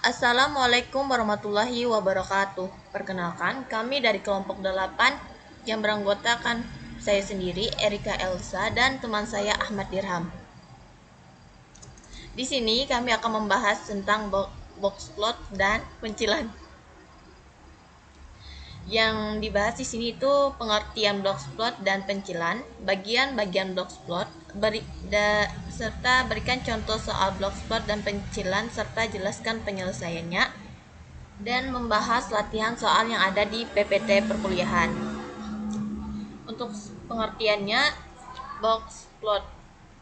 Assalamualaikum warahmatullahi wabarakatuh. Perkenalkan, kami dari kelompok 8 yang beranggotakan saya sendiri, Erika Elsa, dan teman saya Ahmad Dirham. Di sini kami akan membahas tentang box plot dan pencilan. Yang dibahas di sini itu pengertian box plot dan pencilan, bagian-bagian box plot, serta berikan contoh soal box plot dan pencilan serta jelaskan penyelesaiannya, dan membahas latihan soal yang ada di PPT perkuliahan. Untuk pengertiannya, box plot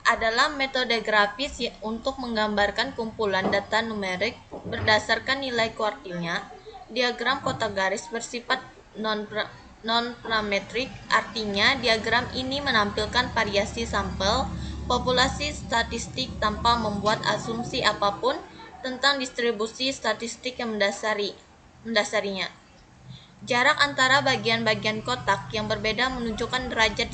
adalah metode grafis untuk menggambarkan kumpulan data numerik berdasarkan nilai kuartilnya. Diagram kotak garis bersifat non-parametrik, artinya diagram ini menampilkan variasi sampel populasi statistik tanpa membuat asumsi apapun tentang distribusi statistik yang mendasarinya. Jarak antara bagian-bagian kotak yang berbeda menunjukkan derajat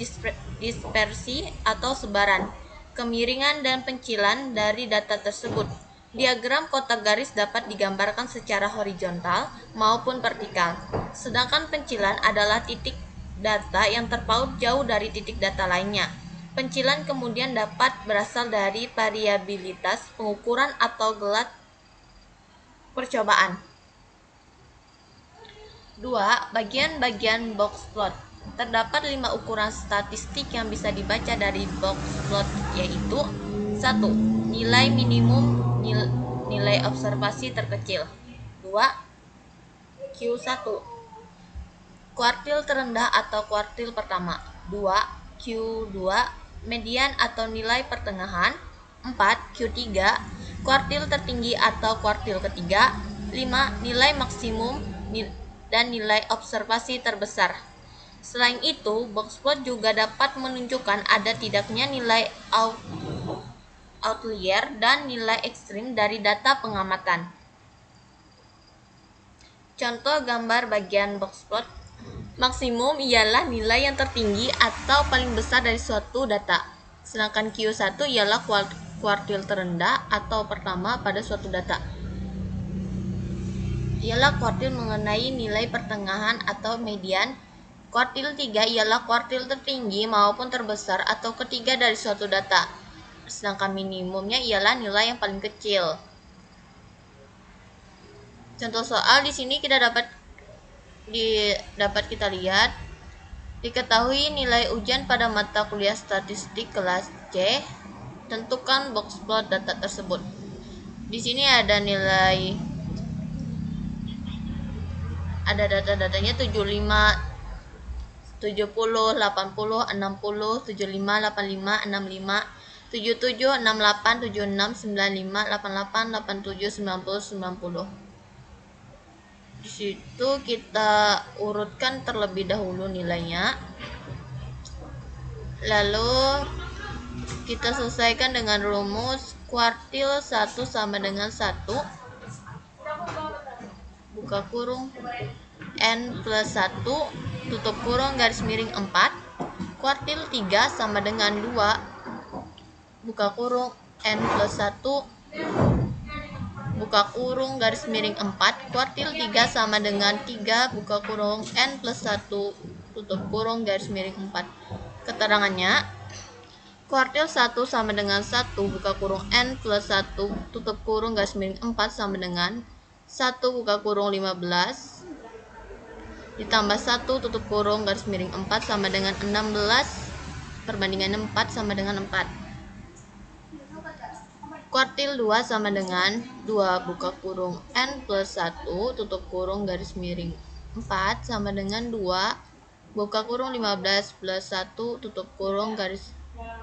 dispersi atau sebaran, kemiringan dan pencilan dari data tersebut. Diagram kotak garis dapat digambarkan secara horizontal maupun vertikal, sedangkan pencilan adalah titik data yang terpaut jauh dari titik data lainnya. Pencilan kemudian dapat berasal dari variabilitas pengukuran atau gelat percobaan. 2. Bagian-bagian box plot. Terdapat 5 ukuran statistik yang bisa dibaca dari box plot, yaitu 1. Nilai minimum nilai observasi terkecil. 2. Q1 kuartil terendah atau kuartil pertama. 2. Q2 median atau nilai pertengahan. 4. Q3 kuartil tertinggi atau kuartil ketiga. 5. Nilai maksimum dan nilai observasi terbesar. Selain itu, box plot juga dapat menunjukkan ada tidaknya nilai outlier dan nilai ekstrim dari data pengamatan. Contoh gambar bagian box plot. Maksimum ialah nilai yang tertinggi atau paling besar dari suatu data, sedangkan Q1 ialah kuartil terendah atau pertama pada suatu data. Ialah kuartil mengenai nilai pertengahan atau median. Kuartil 3 ialah kuartil tertinggi maupun terbesar atau ketiga dari suatu data, sedangkan minimumnya ialah nilai yang paling kecil. Contoh soal di sini kita dapat kita lihat, diketahui nilai ujian pada mata kuliah statistik kelas C, tentukan box plot data tersebut. Di sini ada nilai, ada data-datanya 75, 70, 80, 60, 75, 85, 65, 77, 68, 76, 95, 88, 87, 90, 90. Di situ kita urutkan terlebih dahulu nilainya. Lalu kita selesaikan dengan rumus kuartil 1 sama dengan 1 buka kurung N plus 1 tutup kurung garis miring 4. Kuartil 3 sama dengan 2 buka kurung N plus 1 buka kurung garis miring 4. Kuartil 3 sama dengan 3 buka kurung N plus 1 tutup kurung garis miring 4. Keterangannya, kuartil 1 sama dengan 1 buka kurung N plus 1 tutup kurung garis miring 4 sama dengan 1 buka kurung 15 ditambah 1 tutup kurung garis miring 4 sama dengan 16 perbandingan 4 sama dengan 4. Kuartil 2 sama dengan 2 buka kurung N plus 1 tutup kurung garis miring 4 sama dengan 2 buka kurung 15 plus 1 tutup kurung garis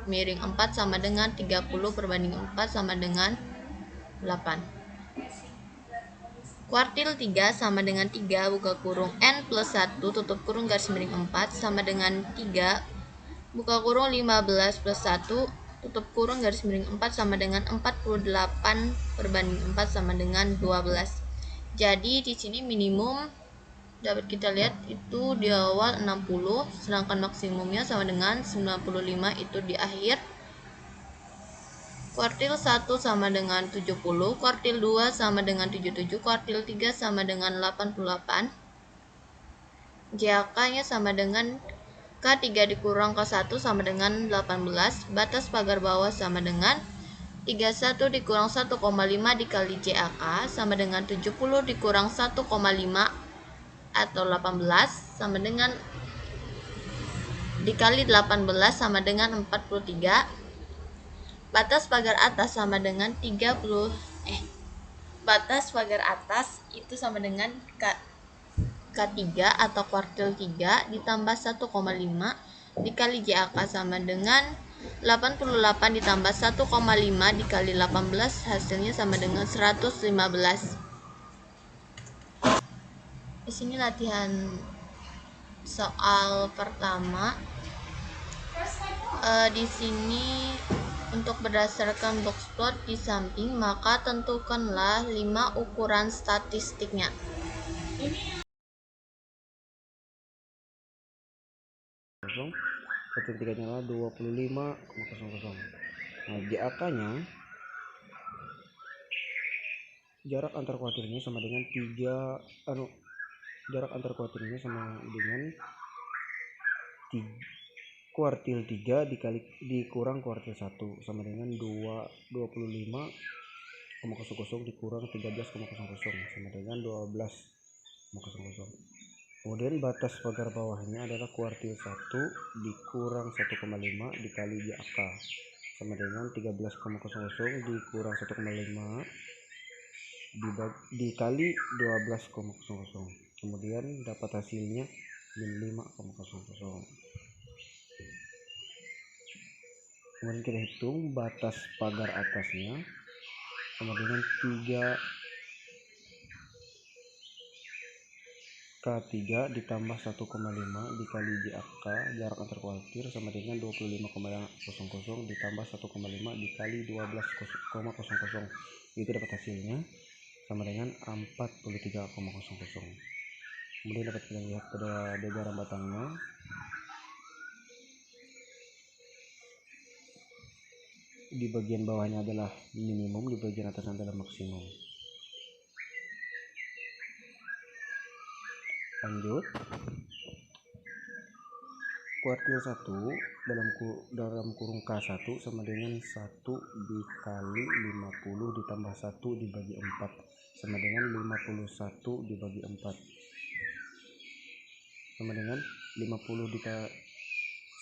miring 4 sama dengan 30 perbanding 4 sama dengan 8. Kuartil 3 sama dengan 3 buka kurung N plus 1 tutup kurung garis miring 4 sama dengan 3 buka kurung 15 plus 1 tutup kurung garis miring 4 sama dengan 48 perbanding 4 sama dengan 12. Jadi di sini minimum dapat kita lihat itu di awal 60, sedangkan maksimumnya sama dengan 95 itu di akhir. Kuartil 1 sama dengan 70, kuartil 2 sama dengan 77, kuartil 3 sama dengan 88. JAK-nya sama dengan K3 dikurang K1 sama dengan 18. Batas pagar bawah sama dengan 31 dikurang 1,5 dikali JAK sama dengan 70 dikurang 1,5 atau 18 sama dengan dikali 18 sama dengan 43. Batas pagar atas sama dengan 30 batas pagar atas itu sama dengan K3 atau kuartil 3 ditambah 1,5 dikali JAK sama dengan 88 ditambah 1,5 dikali 18 hasilnya sama dengan 115. Di sini latihan soal pertama. Di sini untuk berdasarkan box plot di samping, maka tentukanlah 5 ukuran statistiknya. Kuartil 3 nya adalah 25,00. Nah, JAK-nya jarak antar kuartilnya sama dengan 3 jarak antar kuartilnya sama dengan kuartil 3 dikurang kuartil 1 sama dengan 25,00 dikurang 13,00 sama dengan 12,00. Kemudian batas pagar bawahnya adalah kuartil 1 dikurang 1,5 dikali JAK sama dengan 13,00 dikurang 1,5 dikali 12,00. Kemudian dapat hasilnya min 5,00. Kemudian kita hitung batas pagar atasnya sama dengan 3K3 ditambah 1,5 dikali JAK jarak antar kuartil sama dengan 25,00 ditambah 1,5 dikali 12,00. Itu dapat hasilnya sama dengan 43,00. Kemudian dapat kita lihat pada diagram batangnya. Di bagian bawahnya adalah minimum, di bagian atasnya adalah maksimum. Lanjut, kuartil 1 dalam kurung K1 sama dengan 1 dikali 50 ditambah 1 dibagi 4 sama dengan 51 dibagi 4 sama dengan 50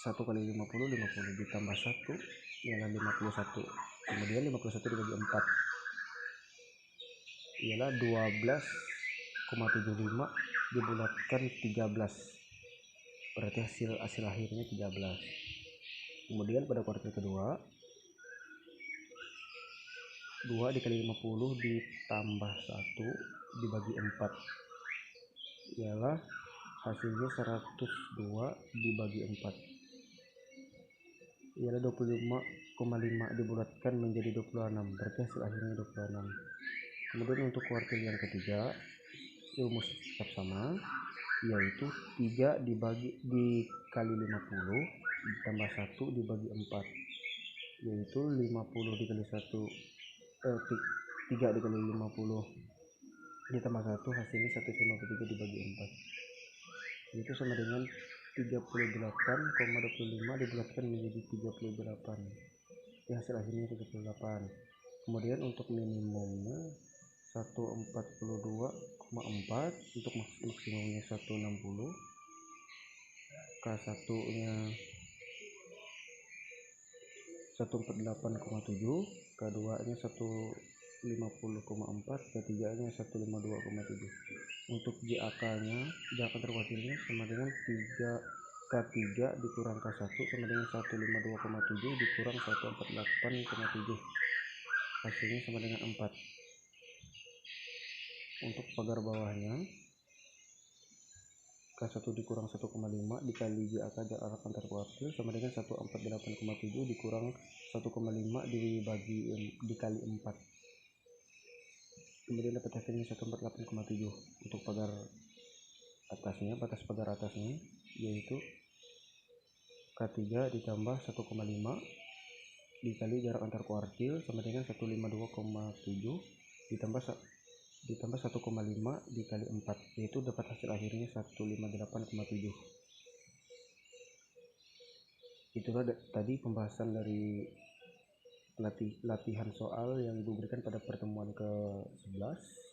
1 kali 50 ditambah 1 ialah 51. Kemudian 51 dibagi 4 ialah 12,75 dibulatkan 13. Berarti hasil akhirnya 13. Kemudian pada kuartil kedua 2 dikali 50 ditambah 1 dibagi 4 ialah hasilnya 102 dibagi 4 ialah 25,5 dibulatkan menjadi 26. Berarti hasil akhirnya 26. Kemudian untuk kuartil yang ketiga rumus tetap sama, yaitu 3 dikali 50 ditambah 1 dibagi 4 yaitu 50 dikali 1 3 dikali 50 ditambah 1 hasilnya 153 dibagi 4 itu sama dengan 38,25 dibulatkan menjadi 38. Hasil akhirnya 38. Kemudian untuk minimumnya 142,4, untuk maksimumnya 160, K1 nya 148,7, K2 nya 150,4, K3 nya 152,7. Untuk JAK nya jarak antar kuartilnya sama dengan K3 dikurang K1 sama dengan 152,7 dikurang 148,7, hasilnya sama dengan 4. Untuk pagar bawahnya K1 dikurang 1,5 dikali JAK jarak antar kuartil sama dengan 148,7 dikurang 1,5 dikali 4. Kemudian dapat hasilnya 148,7. Untuk pagar atasnya, batas pagar atasnya yaitu K3 ditambah 1,5 dikali jarak antar kuartil sama dengan 152,7 ditambah 1,5 dikali 4, yaitu dapat hasil akhirnya 158,7. Itulah tadi pembahasan dari latihan soal yang Ibu berikan pada pertemuan ke-11.